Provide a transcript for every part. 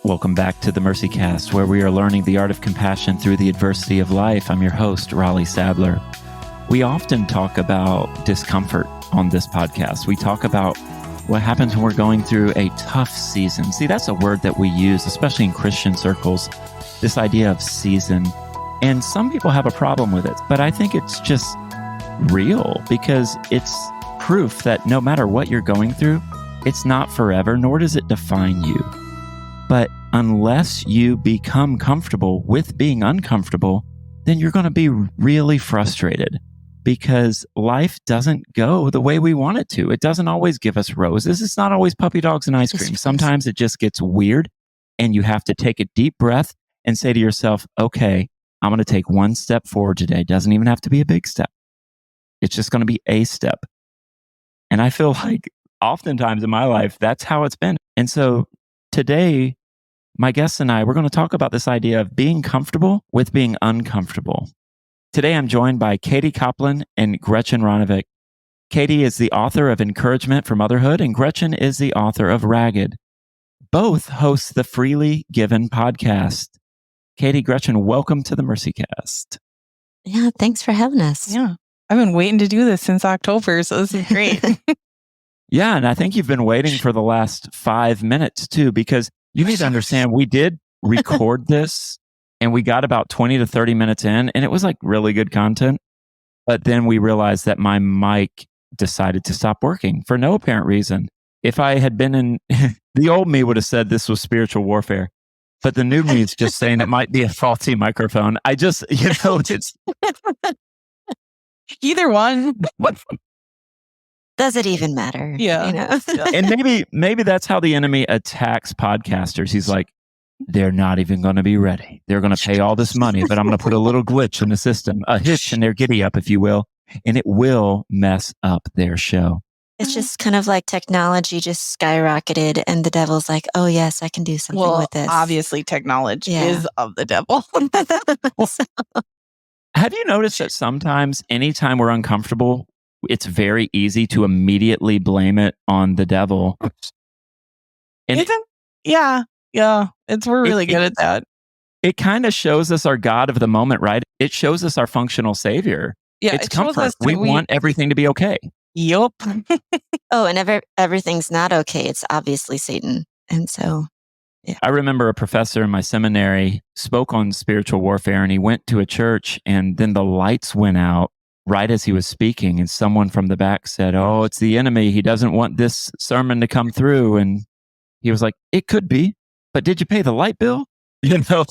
Welcome back to the Mercy Cast, where we are learning the art of compassion through the adversity of life. I'm your host, Raleigh Sadler. We often talk about discomfort on this podcast. We talk about what happens when we're going through a tough season. See, that's a word that we use, especially in Christian circles, this idea of season. And some people have a problem with it, but I think it's just real because it's proof that no matter what you're going through, it's not forever, nor does it define you. But unless you become comfortable with being uncomfortable, then you're going to be really frustrated because life doesn't go the way we want it to. It doesn't always give us roses. It's not always puppy dogs and ice cream. Sometimes it just gets weird and you have to take a deep breath and say to yourself, okay, I'm going to take one step forward today. It doesn't even have to be a big step. It's just going to be a step. And I feel like oftentimes in my life, that's how it's been. And so today, my guests and I, we're going to talk about this idea of being comfortable with being uncomfortable. Today, I'm joined by Katie Koplin and Gretchen Ronnevik. Katie is the author of Encouragement for Motherhood, and Gretchen is the author of Ragged. Both host the Freely Given podcast. Katie, Gretchen, welcome to the Mercy Cast. Yeah, thanks for having us. Yeah, I've been waiting to do this since October, so this is great. Yeah, and I think you've been waiting for the last 5 minutes too, because you need to understand we did record this and we got about 20 to 30 minutes in and it was like really good content. But then we realized that my mic decided to stop working for no apparent reason. If I had been in, the old me would have said this was spiritual warfare. But the new me is just saying it might be a faulty microphone. I just, it's either one. Does it even matter? Yeah. You know? And maybe that's how the enemy attacks podcasters. He's like, they're not even going to be ready. They're going to pay all this money, but I'm going to put a little glitch in the system, a hitch in their giddy up, if you will, and it will mess up their show. It's just kind of like technology just skyrocketed and the devil's like, oh yes, I can do something with this. Obviously technology is of the devil. Have you noticed that sometimes anytime we're uncomfortable, it's very easy to immediately blame it on the devil? And Yeah. We're really good at that. It kind of shows us our God of the moment, right? It shows us our functional savior. Yeah, it's comfort. We want everything to be okay. Yup. Oh, and everything's not okay. It's obviously Satan. And so, yeah. I remember a professor in my seminary spoke on spiritual warfare and he went to a church and then the lights went out right as he was speaking. And someone from the back said, oh, it's the enemy. He doesn't want this sermon to come through. And he was like, it could be, but did you pay the light bill? You know?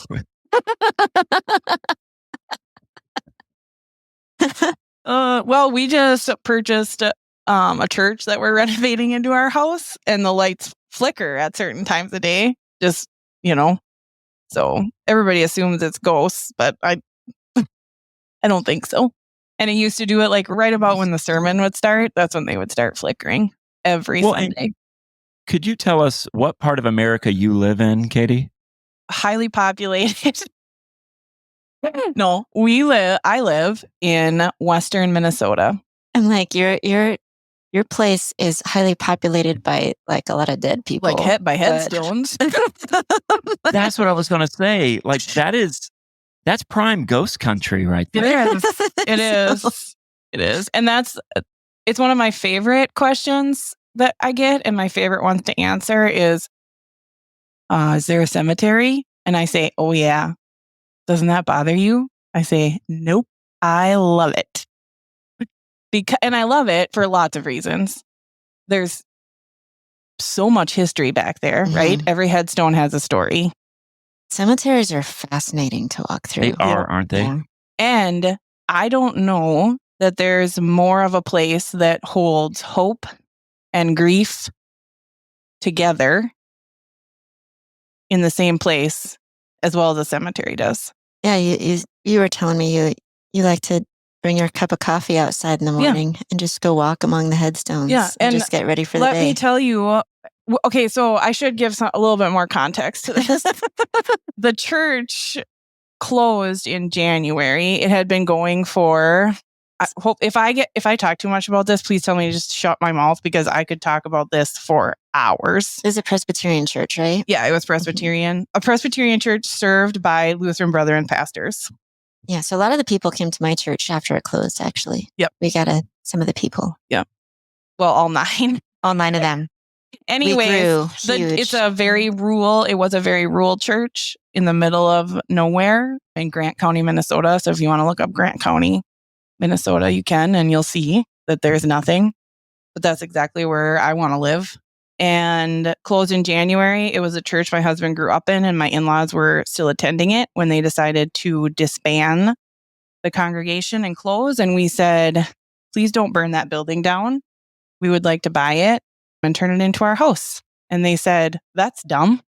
Well, we just purchased a church that we're renovating into our house, and the lights flicker at certain times of day. Just, so everybody assumes it's ghosts, but I don't think so. And it used to do it like right about when the sermon would start. That's when they would start flickering every Sunday. Could you tell us what part of America you live in, Katie? Highly populated. No, I live in Western Minnesota. I'm like, your place is highly populated by like a lot of dead people. Like hit by headstones. That's what I was going to say. Like that's prime ghost country right there. It is. And it's one of my favorite questions that I get, and my favorite ones to answer is there a cemetery? And I say, oh yeah. Doesn't that bother you? I say, nope, I love it. And I love it for lots of reasons. There's so much history back there, right? Every headstone has a story. Cemeteries are fascinating to walk through. They are, aren't they? Yeah. And I don't know that there's more of a place that holds hope and grief together in the same place as well as a cemetery does. Yeah, you were telling me you like to bring your cup of coffee outside in the morning and just go walk among the headstones and just get ready for the day. Let me tell you, okay, so I should give a little bit more context to this. The church closed in January. It had been going for I hope if I talk too much about this, please tell me to just shut my mouth because I could talk about this for hours. It was a Presbyterian church, right? Yeah, it was Presbyterian. A Presbyterian church served by Lutheran Brethren pastors. Yeah, so a lot of the people came to my church after it closed, actually. Yep. We got some of the people. Yep. Well, all 9. All 9 of them. Anyways, it was a very rural church in the middle of nowhere in Grant County, Minnesota. So if you want to look up Grant County, Minnesota, you can, and you'll see that there's nothing. But that's exactly where I want to live. And closed in January. It was a church my husband grew up in, and my in-laws were still attending it when they decided to disband the congregation and close. And we said, please don't burn that building down. We would like to buy it and turn it into our house. And they said, that's dumb.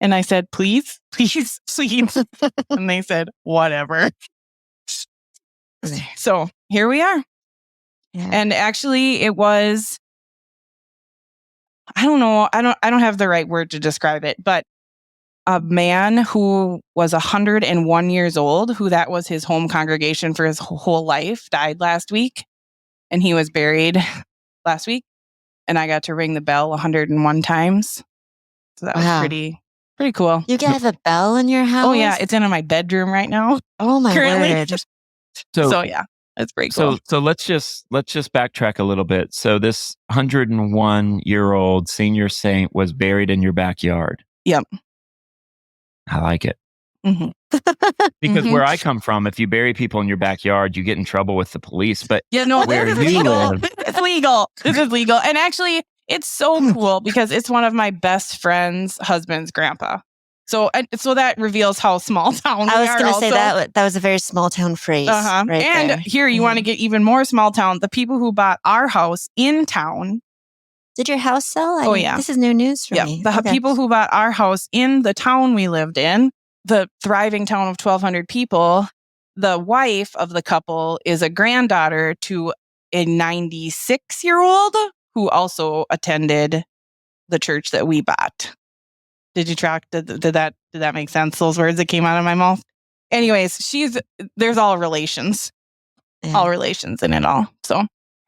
And I said, please. And they said, whatever. So here we are. Yeah. And actually it was, I don't know, I don't have the right word to describe it, but a man who was 101 years old, who that was his home congregation for his whole life, died last week. And he was buried last week. And I got to ring the bell 101 times. So that was pretty cool. You have a bell in your house? Oh, yeah. It's in my bedroom right now. Oh, my word. So yeah, that's pretty cool. So let's just backtrack a little bit. So this 101-year-old senior saint was buried in your backyard. Yep. I like it. Mm-hmm. Because where I come from, if you bury people in your backyard, you get in trouble with the police. But yeah, no, where this is you legal. live, It's legal. This is legal. And actually, it's so cool because it's one of my best friend's husband's grandpa. So that reveals how small town we are. I was going to say that was a very small town phrase. Uh-huh. Right and there. Here, you want to get even more small town. The people who bought our house in town. Did your house sell? Yeah. This is new news for me. The people who bought our house in the town we lived in, the thriving town of 1,200 people, the wife of the couple is a granddaughter to a 96-year-old who also attended the church that we bought. Did you track? Did that make sense? Those words that came out of my mouth. Anyways, there's all relations in it all. So,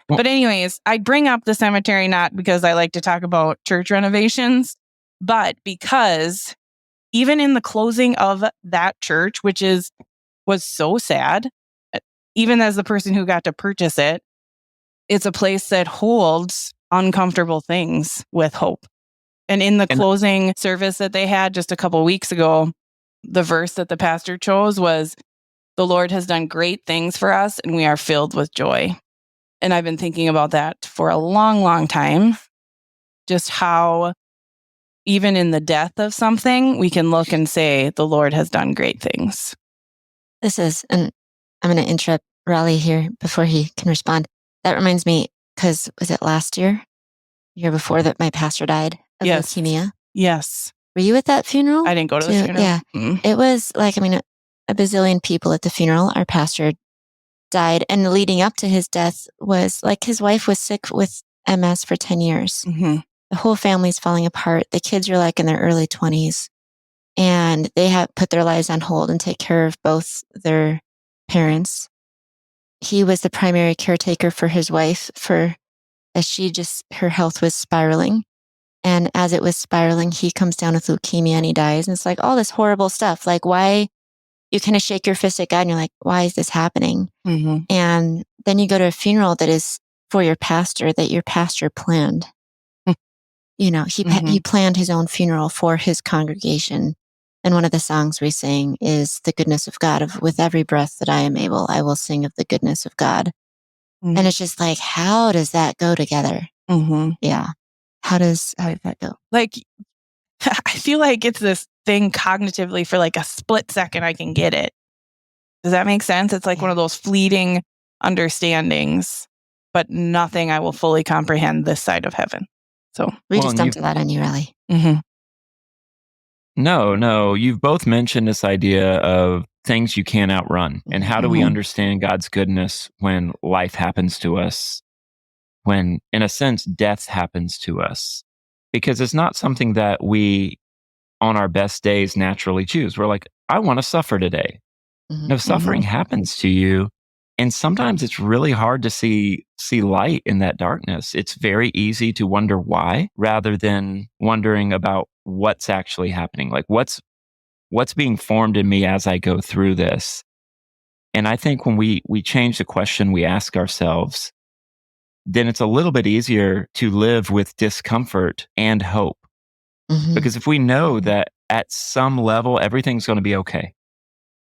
but anyways, I bring up the cemetery not because I like to talk about church renovations, but because even in the closing of that church, which was so sad, even as the person who got to purchase it, it's a place that holds uncomfortable things with hope. And in the closing service that they had just a couple weeks ago, the verse that the pastor chose was, "The Lord has done great things for us, and we are filled with joy." And I've been thinking about that for a long, long time. Just how even in the death of something, we can look and say, the Lord has done great things. And I'm going to interrupt Raleigh here before he can respond. That reminds me, because was it last year before, that my pastor died of leukemia? Yes. Were you at that funeral? I didn't go to the funeral. Yeah. It was like, a bazillion people at the funeral. Our pastor died. And leading up to his death was like his wife was sick with MS for 10 years. Mm-hmm. The whole family's falling apart. The kids are like in their early 20s. And they have put their lives on hold and take care of both their parents. He was the primary caretaker for his wife her health was spiraling. And as it was spiraling, he comes down with leukemia and he dies. And it's like all this horrible stuff. Like, why? You kind of shake your fist at God and you're like, why is this happening? Mm-hmm. And then you go to a funeral that is for your pastor, that your pastor planned. He planned his own funeral for his congregation. And one of the songs we sing is the goodness of God. With every breath that I am able, I will sing of the goodness of God. Mm-hmm. And it's just like, how does that go together? Mm-hmm. Yeah. How does that go? Like, I feel like it's this thing cognitively for like a split second I can get it. Does that make sense? It's like one of those fleeting understandings, but nothing I will fully comprehend this side of heaven. So we just dumped a lot on you, Riley. Mm-hmm. No. You've both mentioned this idea of things you can't outrun. And how do we understand God's goodness when life happens to us? When, in a sense, death happens to us? Because it's not something that we, on our best days, naturally choose. We're like, I want to suffer today. Mm-hmm. No, suffering happens to you. And sometimes it's really hard to see light in that darkness. It's very easy to wonder why rather than wondering about what's actually happening. Like what's being formed in me as I go through this. And I think when we change the question we ask ourselves, then it's a little bit easier to live with discomfort and hope. Mhm. Because if we know that at some level, everything's going to be okay,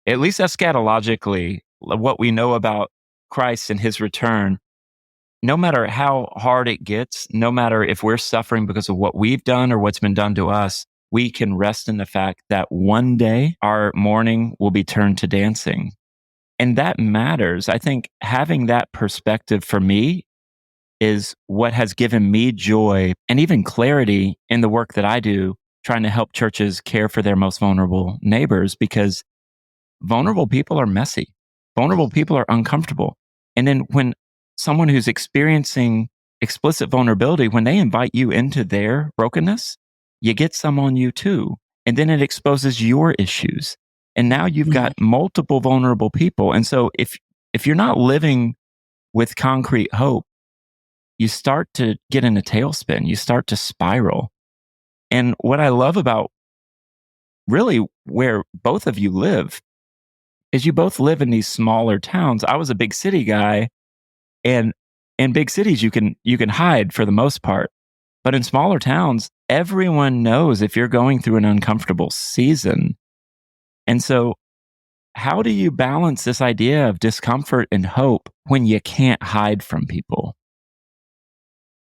at least eschatologically, what we know about Christ and his return, no matter how hard it gets, no matter if we're suffering because of what we've done or what's been done to us, we can rest in the fact that one day our mourning will be turned to dancing. And that matters. I think having that perspective for me is what has given me joy and even clarity in the work that I do, trying to help churches care for their most vulnerable neighbors, because vulnerable people are messy. Vulnerable people are uncomfortable. And then when someone who's experiencing explicit vulnerability, when they invite you into their brokenness, you get some on you too. And then it exposes your issues. And now you've got multiple vulnerable people. And so if you're not living with concrete hope, you start to get in a tailspin. You start to spiral. And what I love about really where both of you live is you both live in these smaller towns. I was a big city guy, and in big cities you can hide for the most part. But in smaller towns, everyone knows if you're going through an uncomfortable season. And so how do you balance this idea of discomfort and hope when you can't hide from people?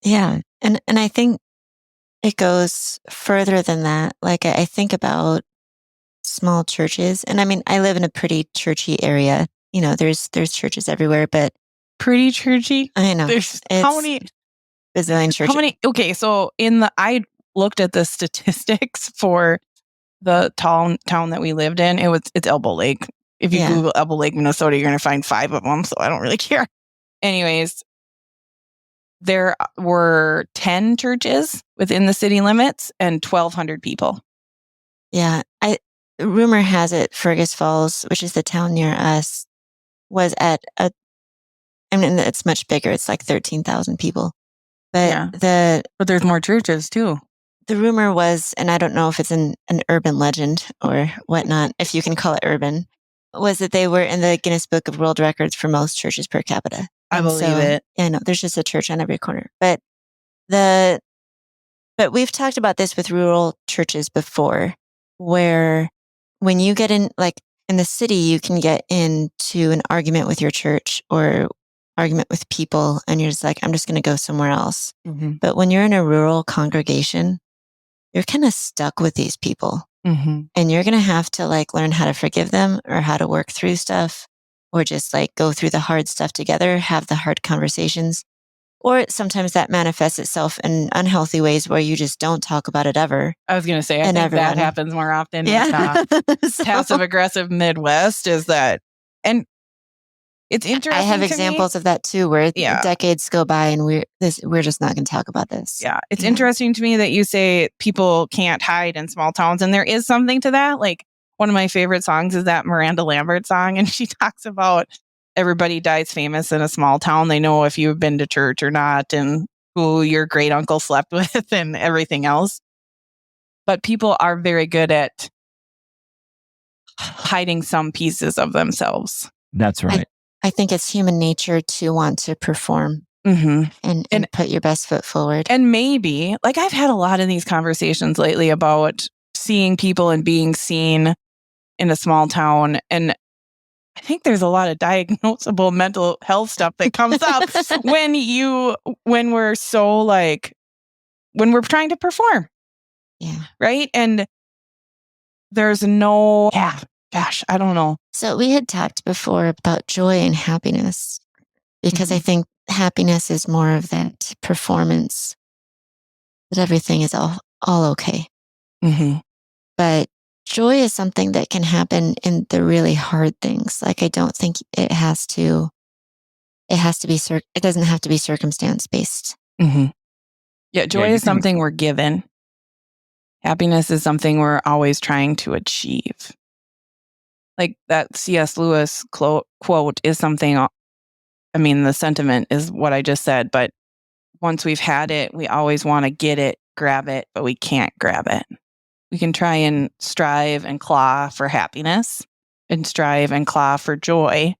Yeah. And I think it goes further than that. Like I think about small churches, and I mean, I live in a pretty churchy area. You know, there's churches everywhere, but Pretty churchy. I know There's it's how many? bazillion churches. How many? Okay, so I looked at the statistics for the town that we lived in. It's Elbow Lake. If you Yeah. Google Elbow Lake, Minnesota, you're going to find 5 of them. So I don't really care. Anyways, there were 10 churches within the city limits and 1,200 people. Yeah. Rumor has it Fergus Falls, which is the town near us, was at I mean, it's much bigger. It's like 13,000 people. But Yeah. But there's more churches too. the rumor was, and I don't know if it's an urban legend or whatnot, if you can call it urban, was that they were in the Guinness Book of World Records for most churches per capita. I And believe it. Yeah, no, there's just a church on every corner. But we've talked about this with rural churches before, where when you get in, like in the city, you can get into an argument with your church or argument with people, and you're just like, I'm just going to go somewhere else. Mm-hmm. But when you're in a rural congregation, you're kind of stuck with these people, Mm-hmm. and you're going to have to like learn how to forgive them or how to work through stuff, or just like go through the hard stuff together, have the hard conversations. Or sometimes that manifests itself in unhealthy ways where you just don't talk about it ever. I was going to say, I And think everyone- that happens more often. Yeah. So, passive aggressive Midwest is that. And it's interesting. I have to examples me. of that too, where Yeah. decades go by and we're just not going to talk about this. Yeah. It's Yeah. interesting to me that you say people can't hide in small towns. And there is something to that. Like one of my favorite songs is that Miranda Lambert song. And she talks about everybody dies famous in a small town. They know if you've been to church or not and who your great uncle slept with and everything else. But people are very good at hiding some pieces of themselves. That's right. I think it's human nature to want to perform Mm-hmm. and put your best foot forward. And maybe, like I've had a lot of these conversations lately about seeing people and being seen in a small town. And I think there's a lot of diagnosable mental health stuff that comes up when we're so like, when we're trying to perform. Yeah. Right. And there's no, I don't know. So we had talked before about joy and happiness, because I think happiness is more of that performance, that everything is all okay. Mm-hmm. But joy is something that can happen in the really hard things. Like I don't think it doesn't have to be circumstance based. Mm-hmm. Yeah. Joy you is can- something we're given. Happiness is something we're always trying to achieve. Like that C.S. Lewis quote is something I mean, the sentiment is what I just said, but once we've had it, we always want to get it, grab it, but we can't grab it. We can try and strive and claw for happiness and strive and claw for joy,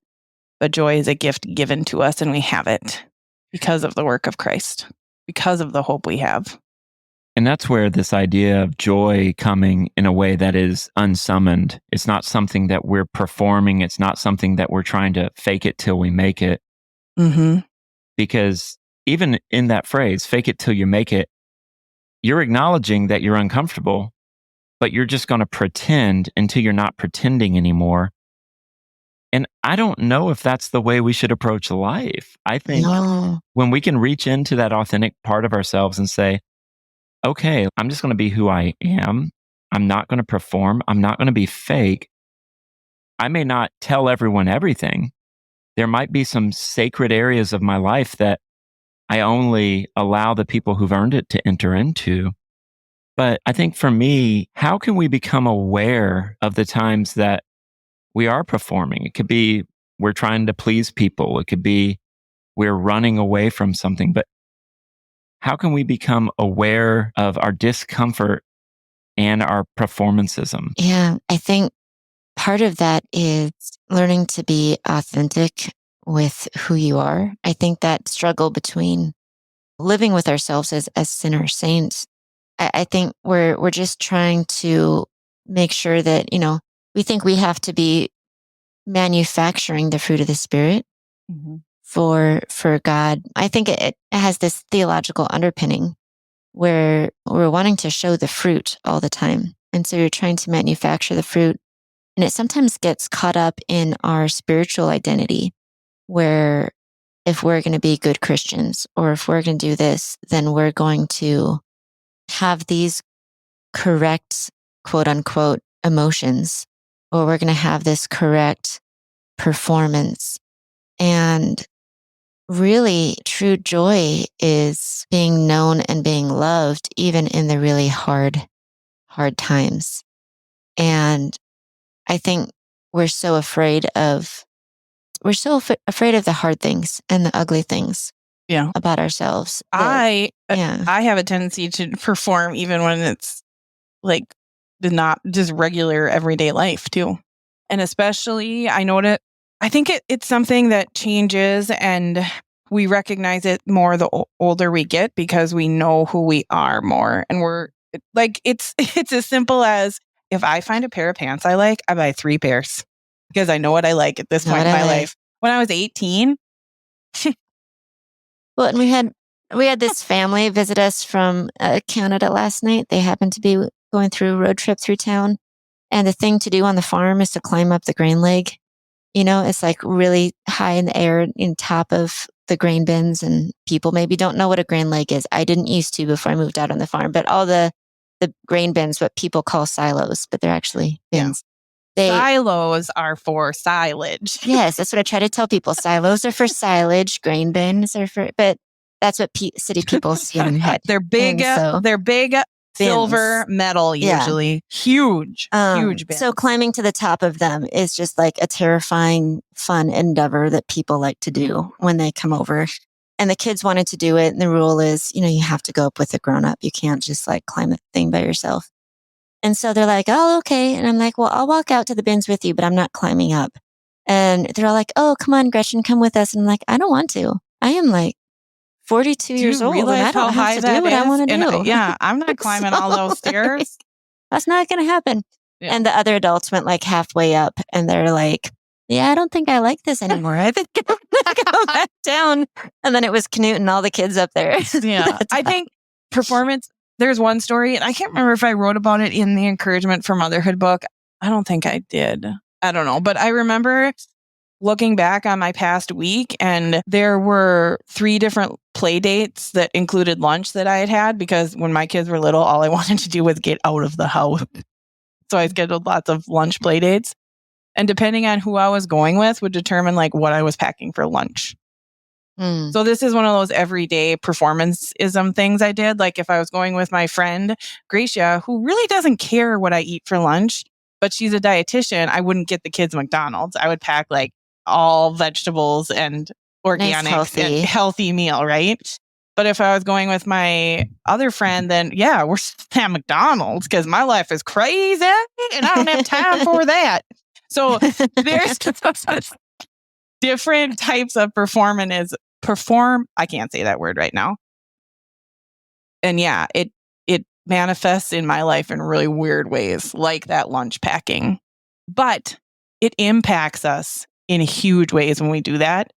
but joy is a gift given to us, and we have it because of the work of Christ, because of the hope we have. And that's where this idea of joy coming in a way that is unsummoned. It's not something that we're performing. It's not something that we're trying to fake it till we make it. Mm-hmm. Because even in that phrase, fake it till you make it, you're acknowledging that you're uncomfortable, but you're just going to pretend until you're not pretending anymore. And I don't know if that's the way we should approach life. I think when we can reach into that authentic part of ourselves and say, okay, I'm just going to be who I am. I'm not going to perform. I'm not going to be fake. I may not tell everyone everything. There might be some sacred areas of my life that I only allow the people who've earned it to enter into. But I think for me, how can we become aware of the times that we are performing? It could be we're trying to please people. It could be we're running away from something. But how can we become aware of our discomfort and our performancism? Yeah, I think part of that is learning to be authentic with who you are. I think that struggle between living with ourselves as sinner saints, I think we're just trying to make sure that, we think we have to be manufacturing the fruit of the Spirit for God. I think it has this theological underpinning where we're wanting to show the fruit all the time. And so you're trying to manufacture the fruit. And it sometimes gets caught up in our spiritual identity, where if we're going to be good Christians, or if we're going to do this, then we're going to have these correct, quote unquote, emotions, or we're going to have this correct performance. And really, true joy is being known and being loved, even in the really hard times. And I think we're so afraid of the hard things and the ugly things about ourselves. I have a tendency to perform even when it's like not just regular everyday life too. And especially I think it's something that changes, and we recognize it more the older we get because we know who we are more. And we're like, it's as simple as, if I find a pair of pants I like, I buy 3 pairs because I know what I like at this point in my life. When I was 18. Well, and we had this family visit us from Canada last night. They happened to be going through a road trip through town. And the thing to do on the farm is to climb up the grain leg. It's like really high in the air in top of the grain bins, and people maybe don't know what a grain leg is. I didn't used to before I moved out on the farm, but all the grain bins, what people call silos, but they're actually bins. Silos are for silage. Yes, that's what I try to tell people. Silos are for silage, grain bins are for, but that's what city people see in their head. They're big, they're big silver metal, usually. Huge bins. So climbing to the top of them is just like a terrifying, fun endeavor that people like to do when they come over. And the kids wanted to do it. And the rule is, you have to go up with a grown up. You can't just like climb the thing by yourself. And so they're like, oh, okay. And I'm like, well, I'll walk out to the bins with you, but I'm not climbing up. And they're all like, oh, come on, Gretchen, come with us. And I'm like, I don't want to. I am like 42 years old and I don't have to do what I want to do. Yeah, I'm not climbing all those stairs. That's not going to happen. Yeah. And the other adults went like halfway up and they're like, yeah, I don't think I like this anymore. I think I'm going to go back down. And then it was Knut and all the kids up there. Yeah, I think performance, there's one story, and I can't remember if I wrote about it in the Encouragement for Motherhood book. I don't think I did. I don't know. But I remember looking back on my past week, and there were 3 different play dates that included lunch that I had because when my kids were little, all I wanted to do was get out of the house. So I scheduled lots of lunch play dates. And depending on who I was going with would determine like what I was packing for lunch. So this is one of those everyday performanceism things I did. Like if I was going with my friend, Gracia, who really doesn't care what I eat for lunch, but she's a dietitian, I wouldn't get the kids McDonald's. I would pack like all vegetables and organic, healthy. healthy meal, right? But if I was going with my other friend, then yeah, we're at McDonald's because my life is crazy and I don't have time for that. So there's different types of I can't say that word right now. And yeah, it manifests in my life in really weird ways, like that lunch packing. But it impacts us in huge ways when we do that.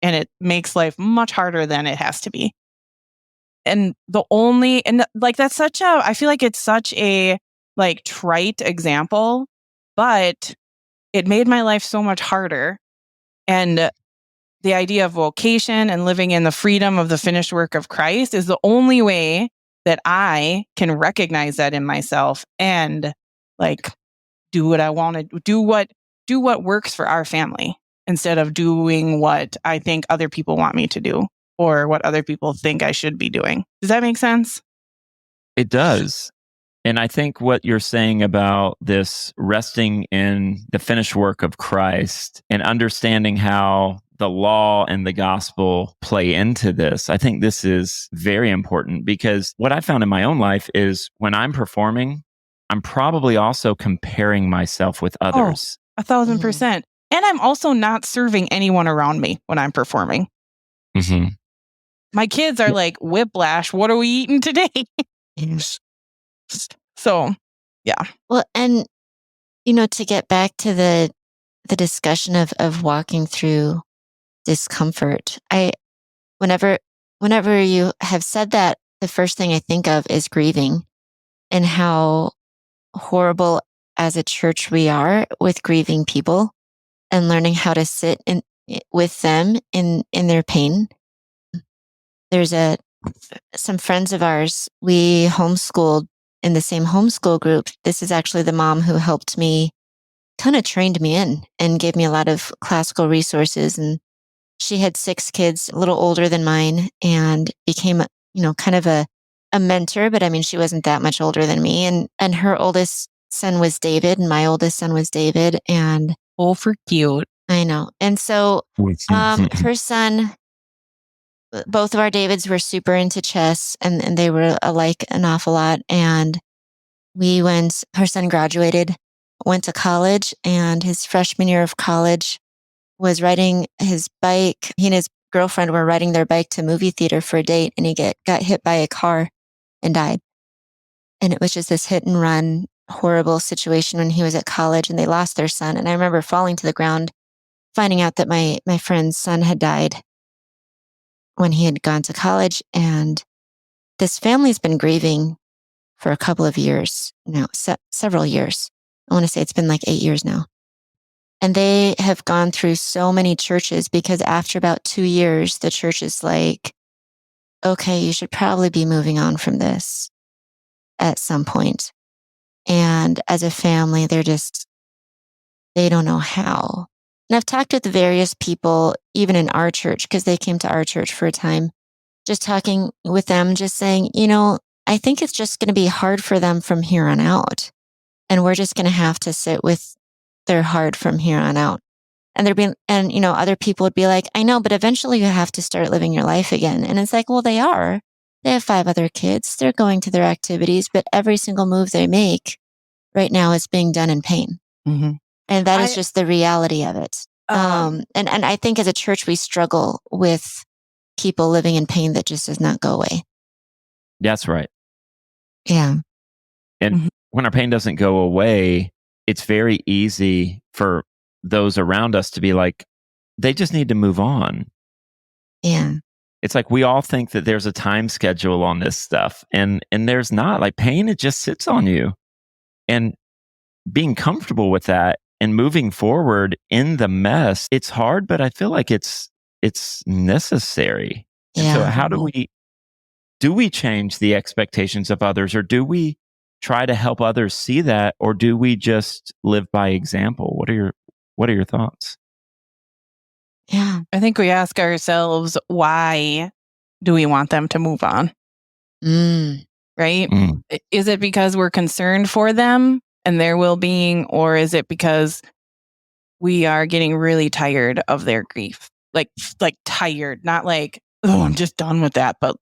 And it makes life much harder than it has to be. And that's I feel like it's such a like trite example, but it made my life so much harder. And the idea of vocation and living in the freedom of the finished work of Christ is the only way that I can recognize that in myself and like do what I want to do, what works for our family instead of doing what I think other people want me to do or what other people think I should be doing. Does that make sense? It does. And I think what you're saying about this resting in the finished work of Christ and understanding how the law and the gospel play into this, I think this is very important because what I found in my own life is when I'm performing, I'm probably also comparing myself with others. 1,000%. And I'm also not serving anyone around me when I'm performing. Mm-hmm. My kids are like, whiplash, what are we eating today? So, yeah. Well, and, to get back to the discussion of walking through discomfort, whenever you have said that, the first thing I think of is grieving and how horrible as a church we are with grieving people and learning how to sit with them in their pain. There's some friends of ours, we homeschooled in the same homeschool group. This is actually the mom who helped me, kind of trained me in and gave me a lot of classical resources. And she had 6 kids, a little older than mine, and became, kind of a mentor. But I mean, she wasn't that much older than me. And her oldest son was David, and my oldest son was David. And for cute. I know. And so her son, both of our Davids were super into chess, and they were alike an awful lot. And her son graduated, went to college, and his freshman year of college was riding his bike. He and his girlfriend were riding their bike to movie theater for a date, and he got hit by a car and died. And it was just this hit and run, horrible situation when he was at college, and they lost their son. And I remember falling to the ground, finding out that my friend's son had died when he had gone to college. And this family's been grieving for a couple of years now, several years. I want to say it's been like 8 years now. And they have gone through so many churches because after about 2 years, the church is like, okay, you should probably be moving on from this at some point. And as a family, they don't know how. And I've talked with various people, even in our church, because they came to our church for a time, just talking with them, just saying, I think it's just going to be hard for them from here on out. And we're just going to have to sit with their hard from here on out. And other people would be like, I know, but eventually you have to start living your life again. And it's like, well, they are. They have 5 other kids. They're going to their activities, but every single move they make right now is being done in pain. Mm-hmm. And that is just the reality of it. And I think as a church, we struggle with people living in pain that just does not go away. That's right. Yeah. And when our pain doesn't go away, it's very easy for those around us to be like, they just need to move on. Yeah. It's like we all think that there's a time schedule on this stuff, and there's not. Like pain, it just sits on you. And being comfortable with that and moving forward in the mess, it's hard, but I feel like it's necessary. Yeah. And so how do we change the expectations of others, or do we try to help others see that, or do we just live by example? What are your thoughts? Yeah. I think we ask ourselves, why do we want them to move on? Right? Is it because we're concerned for them and their well-being, or is it because we are getting really tired of their grief? like tired, not like, oh, I'm just done with that, but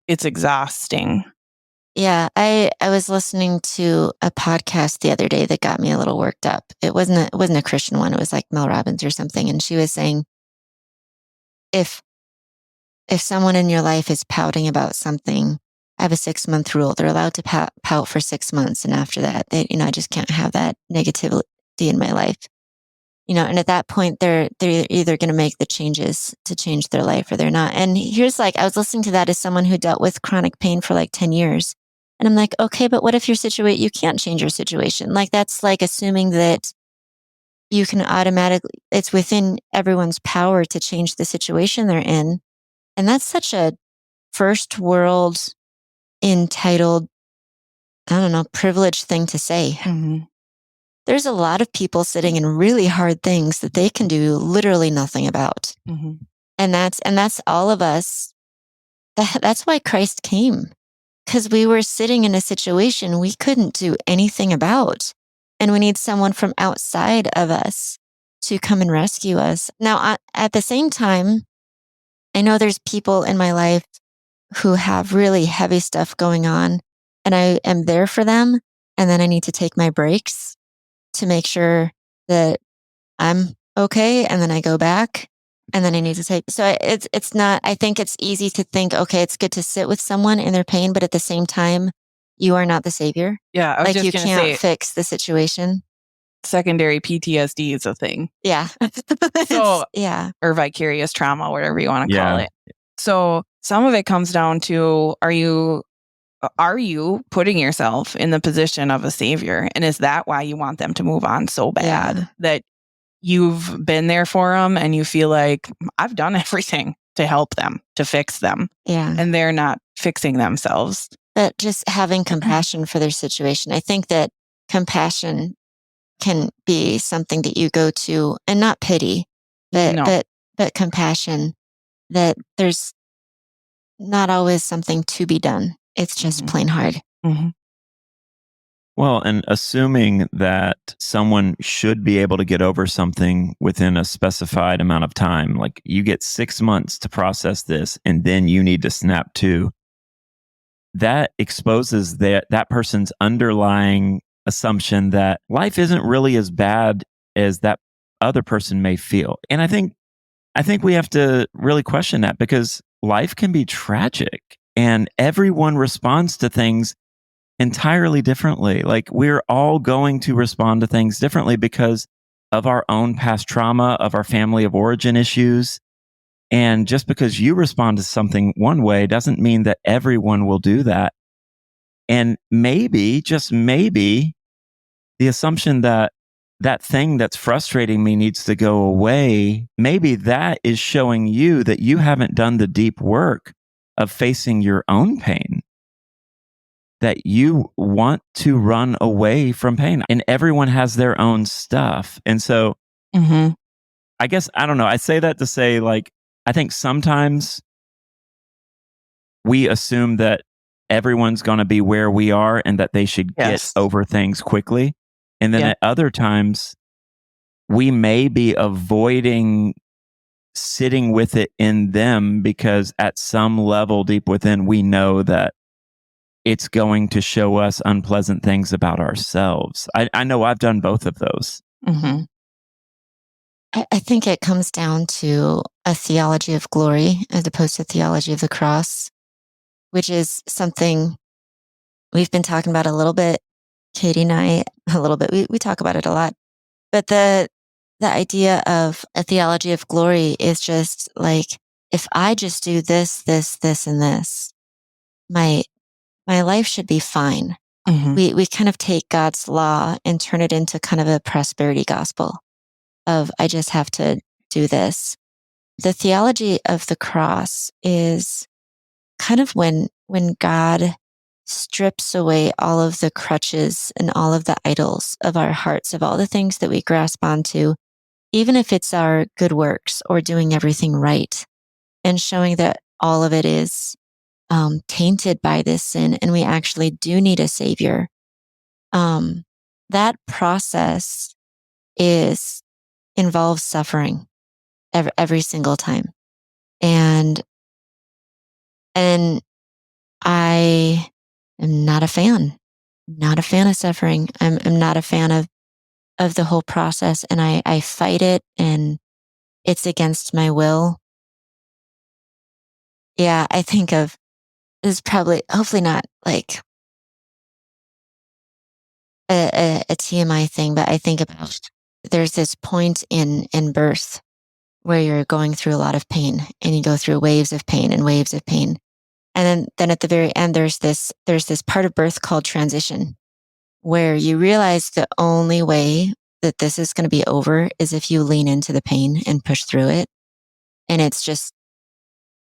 it's exhausting. Yeah, I was listening to a podcast the other day that got me a little worked up. It wasn't a Christian one. It was like Mel Robbins or something, and she was saying if someone in your life is pouting about something, I have a 6-month rule. They're allowed to pout for 6 months, and after that, I just can't have that negativity in my life. And at that point, they're either going to make the changes to change their life or they're not. And here's I was listening to that as someone who dealt with chronic pain for 10 years. And I'm like, okay, but what if you can't change your situation? That's assuming that you can automatically, it's within everyone's power to change the situation they're in. And that's such a first world entitled, I don't know, privileged thing to say. Mm-hmm. There's a lot of people sitting in really hard things that they can do literally nothing about. Mm-hmm. And that's all of us. That's why Christ came, because we were sitting in a situation we couldn't do anything about. And we need someone from outside of us to come and rescue us. Now, at the same time, I know there's people in my life who have really heavy stuff going on, and I am there for them. And then I need to take my breaks to make sure that I'm okay. And then I go back, and then I need to take, so it's not, I think it's easy to think, okay, it's good to sit with someone in their pain, but at the same time, you are not the savior. Yeah. I was just you going to can't say fix the situation. secondary PTSD is a thing. Yeah. So, yeah. or vicarious trauma, whatever you want to call it. So some of it comes down to, are you putting yourself in the position of a savior? And is that why you want them to move on so bad that you've been there for them and you feel like I've done everything to help them, to fix them. Yeah. And they're not fixing themselves. But just having compassion for their situation. I think that compassion can be something that you go to, and not pity, but compassion, that there's not always something to be done. It's just plain hard. Mm-hmm. Well, and assuming that someone should be able to get over something within a specified amount of time, like you get 6 months to process this, and then you need to snap to, that exposes that person's underlying assumption that life isn't really as bad as that other person may feel. And I think we have to really question that, because life can be tragic and everyone responds to things entirely differently. We're all going to respond to things differently because of our own past trauma, of our family of origin issues. And just because you respond to something one way doesn't mean that everyone will do that. And maybe, just maybe, the assumption that thing that's frustrating me needs to go away, maybe that is showing you that you haven't done the deep work of facing your own pain, that you want to run away from pain. And everyone has their own stuff. And so I guess, I don't know, I say that to say, I think sometimes we assume that everyone's going to be where we are and that they should get over things quickly. And then at other times, we may be avoiding sitting with it in them because at some level deep within, we know that it's going to show us unpleasant things about ourselves. I know I've done both of those. Mm-hmm. I think it comes down to a theology of glory as opposed to theology of the cross, which is something we've been talking about a little bit. Katie and I, a little bit. We talk about it a lot. But the idea of a theology of glory is just if I just do this, this, this, and this, my life should be fine. Mm-hmm. We kind of take God's law and turn it into kind of a prosperity gospel of I just have to do this. The theology of the cross is kind of when God strips away all of the crutches and all of the idols of our hearts, of all the things that we grasp onto, even if it's our good works or doing everything right, and showing that all of it is tainted by this sin and we actually do need a savior. That process involves suffering. every single time. And I am not a fan. Not a fan of suffering. I'm not a fan of the whole process, and I fight it, and it's against my will. Yeah, I think of this is probably hopefully not like a TMI thing, but I think about there's this point in birth where you're going through a lot of pain, and you go through waves of pain and waves of pain. And then at the very end, there's this part of birth called transition, where you realize the only way that this is going to be over is if you lean into the pain and push through it. And it's just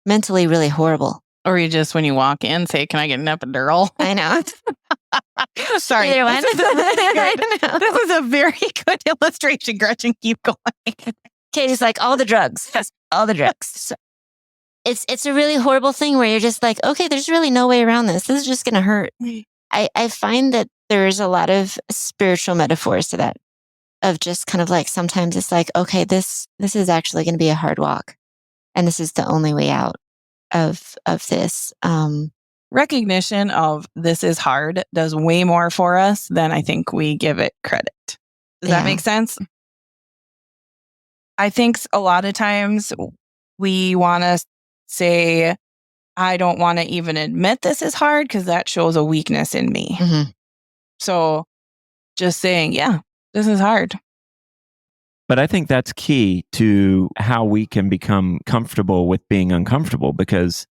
mentally really horrible. Or you just, when you walk in, say, "Can I get an epidural?" I know. Sorry. Either one. This is a very good illustration, Gretchen. Keep going. Katie's like, all the drugs. All the drugs. So it's a really horrible thing where you're just like, okay, there's really no way around this. This is just going to hurt. I find that there's a lot of spiritual metaphors to that, of just kind of like, sometimes it's like, okay, this is actually going to be a hard walk, and this is the only way out of this. Recognition of this is hard does way more for us than I think we give it credit. Does that make sense? I think a lot of times we want to say, I don't want to even admit this is hard because that shows a weakness in me. Mm-hmm. So just saying, yeah, this is hard. But I think that's key to how we can become comfortable with being uncomfortable, because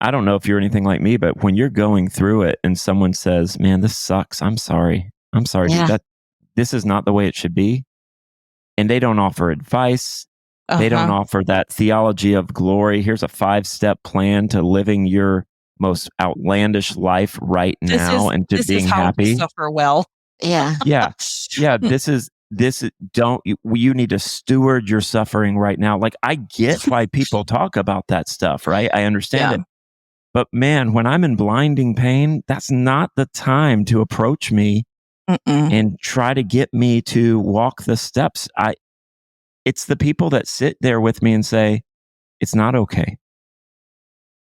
I don't know if you're anything like me, but when you're going through it and someone says, "Man, this sucks. I'm sorry. Yeah. This is not the way it should be." And they don't offer advice. They don't offer that theology of glory. Here's a 5-step plan to living your most outlandish life right now and to being happy. This is how to suffer well. Yeah. Yeah. You need to steward your suffering right now. Like, I get why people talk about that stuff, right? I understand it. But man, when I'm in blinding pain, that's not the time to approach me and try to get me to walk the steps. It's the people that sit there with me and say, "It's not okay."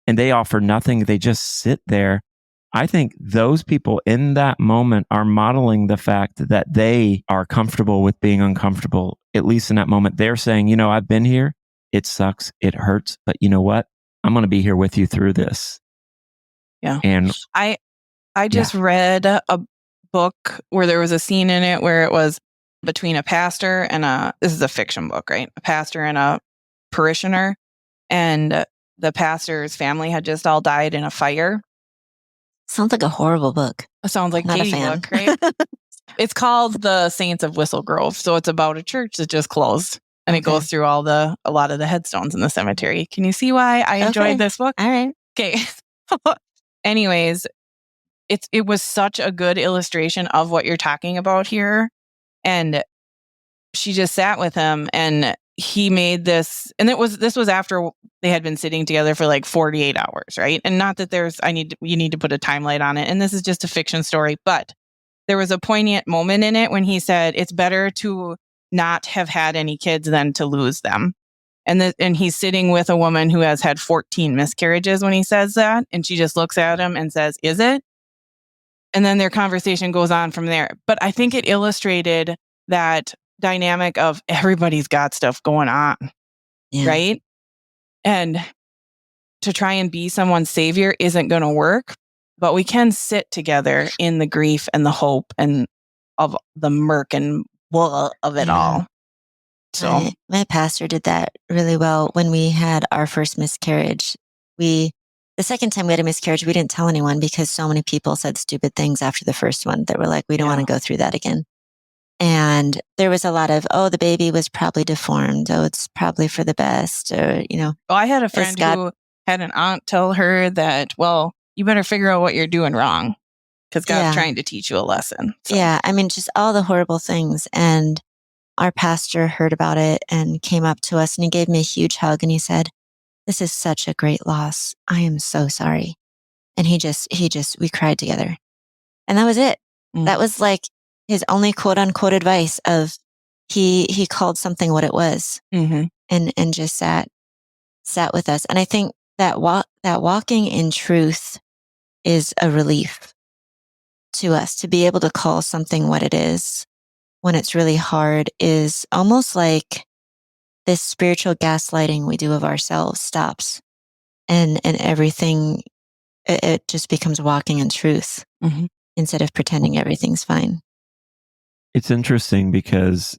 And they offer nothing. They just sit there. I think those people in that moment are modeling the fact that they are comfortable with being uncomfortable. At least in that moment, they're saying, "I've been here. It sucks. It hurts. But you know what? I'm going to be here with you through this." Yeah. And I just read a book where there was a scene in it where it was between a pastor and this is a fiction book, right? A pastor and a parishioner. And the pastor's family had just all died in a fire. Sounds like a horrible book. It sounds like Not a Katie fan. book, right? It's called The Saints of Whistle Grove. So it's about a church that just closed. And it goes through a lot of the headstones in the cemetery. Can you see why I enjoyed this book? All right. Okay. Anyways, it was such a good illustration of what you're talking about here. And she just sat with him, and he made this, and this was after they had been sitting together for like 48 hours, right? And not that you need to put a timeline on it. And this is just a fiction story, but there was a poignant moment in it when he said, it's better to not have had any kids than to lose them. And he's sitting with a woman who has had 14 miscarriages when he says that. And she just looks at him and says, "Is it?" And then their conversation goes on from there. But I think it illustrated that dynamic of everybody's got stuff going on, right? And to try and be someone's savior isn't going to work, but we can sit together in the grief and the hope and of the murk and blah of it all. So my pastor did that really well when we had our first miscarriage. The second time we had a miscarriage, we didn't tell anyone because so many people said stupid things after the first one that were like, we don't want to go through that again. And there was a lot of, the baby was probably deformed. It's probably for the best. Or, I had a friend who had an aunt tell her that, well, you better figure out what you're doing wrong because God's trying to teach you a lesson. So. Yeah. I mean, just all the horrible things. And our pastor heard about it and came up to us and he gave me a huge hug and he said, "This is such a great loss. I am so sorry." And we cried together. And that was it. That was like his only quote unquote advice of he called something what it was. and just sat with us. And I think that walking in truth is a relief to us. To be able to call something what it is when it's really hard is almost like this spiritual gaslighting we do of ourselves stops, and everything, it just becomes walking in truth instead of pretending everything's fine. It's interesting because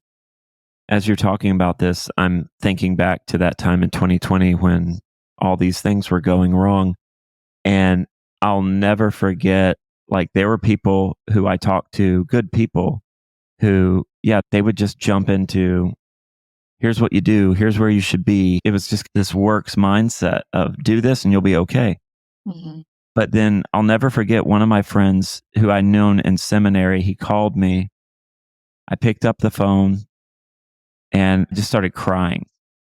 as you're talking about this, I'm thinking back to that time in 2020 when all these things were going wrong. And I'll never forget, like, there were people who I talked to, good people, who, they would just jump into, here's what you do, here's where you should be. It was just this works mindset of do this and you'll be okay. Mm-hmm. But then I'll never forget one of my friends who I'd known in seminary. He called me. I picked up the phone and just started crying.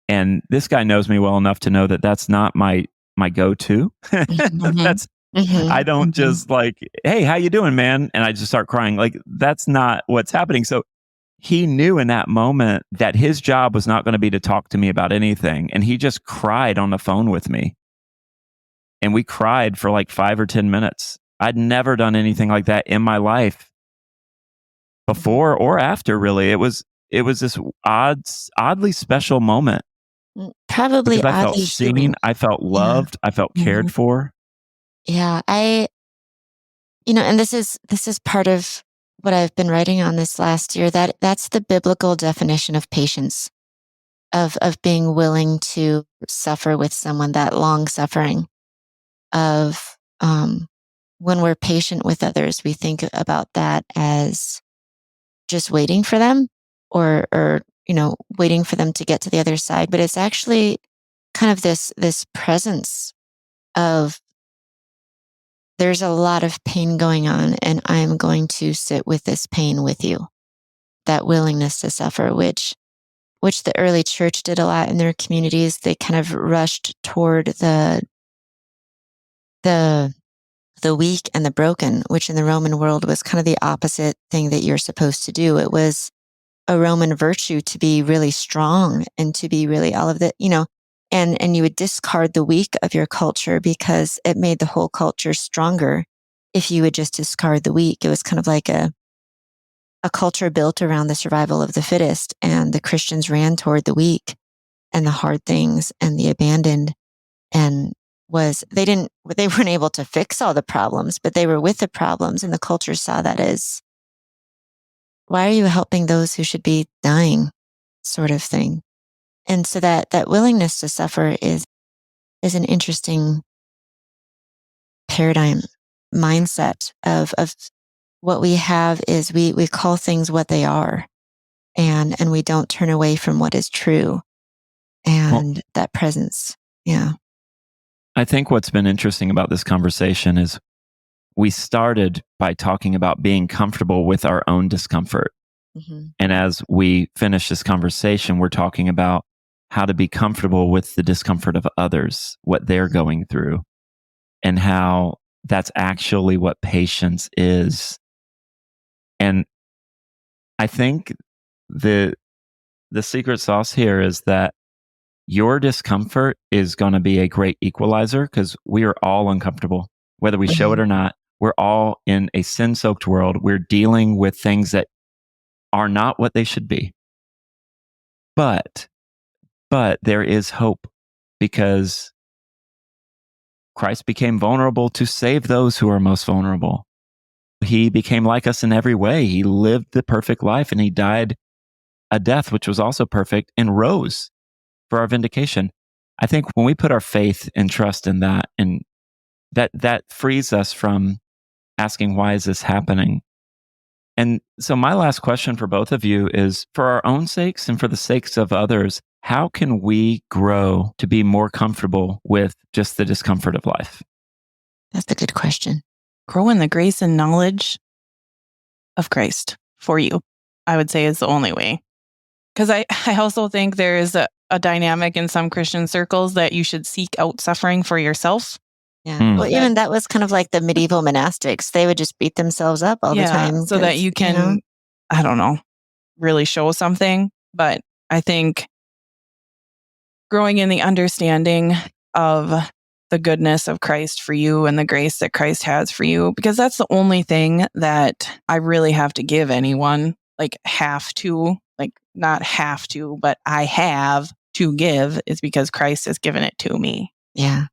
And this guy knows me well enough to know that that's not my go-to. That's I don't just like, hey, how you doing, man? And I just start crying. Like, that's not what's happening. So he knew in that moment that his job was not going to be to talk to me about anything. And he just cried on the phone with me. And we cried for like 5 or 10 minutes. I'd never done anything like that in my life before or after, really. It was this oddly special moment. Probably because I felt oddly seen, healing. I felt loved, I felt cared for. Yeah, and this is part of what I've been writing on this last year. That's the biblical definition of patience, of being willing to suffer with someone, that long suffering of when we're patient with others, we think about that as just waiting for them or waiting for them to get to the other side. But it's actually kind of this presence of, there's a lot of pain going on and I'm going to sit with this pain with you. That willingness to suffer, which the early church did a lot in their communities. They kind of rushed toward the weak and the broken, which in the Roman world was kind of the opposite thing that you're supposed to do. It was a Roman virtue to be really strong and to be really all of the, and you would discard the weak of your culture because it made the whole culture stronger. If you would just discard the weak, it was kind of like a culture built around the survival of the fittest, and the Christians ran toward the weak and the hard things and the abandoned, and they weren't able to fix all the problems, but they were with the problems, and the culture saw that as, why are you helping those who should be dying, sort of thing. And so that willingness to suffer is an interesting paradigm mindset of what we have is we call things what they are, and we don't turn away from what is true, and that presence. Yeah. I think what's been interesting about this conversation is we started by talking about being comfortable with our own discomfort. And as we finish this conversation, we're talking about how to be comfortable with the discomfort of others, what they're going through, and how that's actually what patience is. And I think the secret sauce here is that your discomfort is going to be a great equalizer, because we are all uncomfortable, whether we show it or not. We're all in a sin-soaked world. We're dealing with things that are not what they should be. But there is hope, because Christ became vulnerable to save those who are most vulnerable. He became like us in every way. He lived the perfect life, and he died a death which was also perfect, and rose for our vindication. I think when we put our faith and trust in that, and that frees us from asking, why is this happening? And so my last question for both of you is, for our own sakes and for the sakes of others, how can we grow to be more comfortable with just the discomfort of life? That's a good question. Grow in the grace and knowledge of Christ for you, I would say, is the only way. Because I also think there is a dynamic in some Christian circles that you should seek out suffering for yourself. Yeah. Well, even that was kind of like the medieval monastics. They would just beat themselves up all the time. So that you can, I don't know, really show something. But I think growing in the understanding of the goodness of Christ for you and the grace that Christ has for you, because that's the only thing that I really have to give anyone, like not have to, but I have to give, is because Christ has given it to me. Yeah.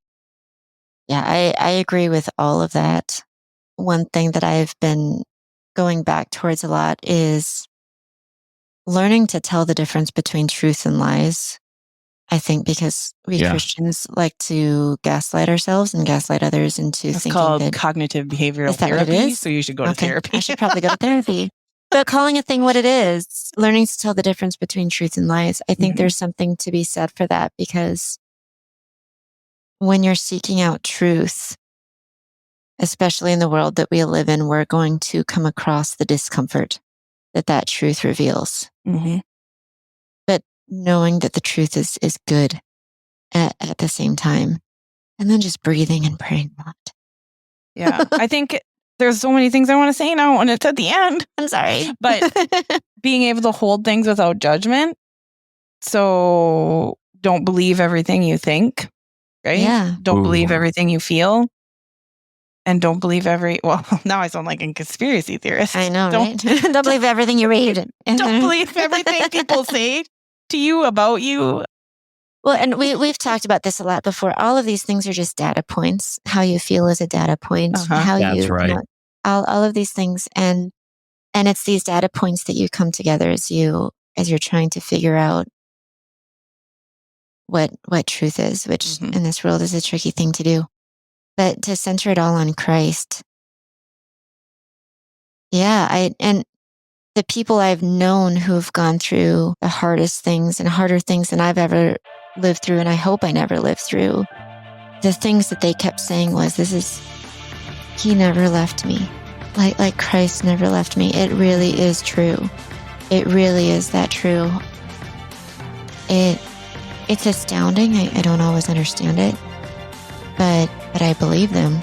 Yeah, I agree with all of that. One thing that I've been going back towards a lot is learning to tell the difference between truth and lies. I think because we Christians like to gaslight ourselves and gaslight others into It's thinking called that cognitive behavioral is that what it therapy. is? So you should go to therapy. I should probably go to therapy. But calling a thing what it is, learning to tell the difference between truth and lies, I think there's something to be said for that, because when you're seeking out truth, especially in the world that we live in, we're going to come across the discomfort that truth reveals. But knowing that the truth is good at the same time, and then just breathing and praying a lot. Yeah. I think there's so many things I want to say now, and it's at the end. I'm sorry. But being able to hold things without judgment. So don't believe everything you think, right? Yeah. Don't believe everything you feel. And don't believe well, now I sound like a conspiracy theorist. I know, right? Don't believe everything you read. Don't believe everything people say to you about you. Well, and we've talked about this a lot before. All of these things are just data points. How you feel is a data point. That's right. All of these things, and it's these data points that you come together as you're trying to figure out what truth is, which in this world is a tricky thing to do. But to center it all on Christ. Yeah, and the people I've known who have gone through the hardest things and harder things than I've ever lived through, and I hope I never lived through, the things that they kept saying was, he never left me. Like Christ never left me. It really is true. It really is that true. It's astounding. I don't always understand it, but I believe them.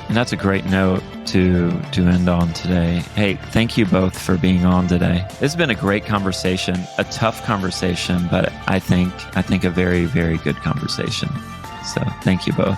And that's a great note to end on today. Hey, thank you both for being on today. It's been a great conversation, a tough conversation, but I think a very, very good conversation. So thank you both.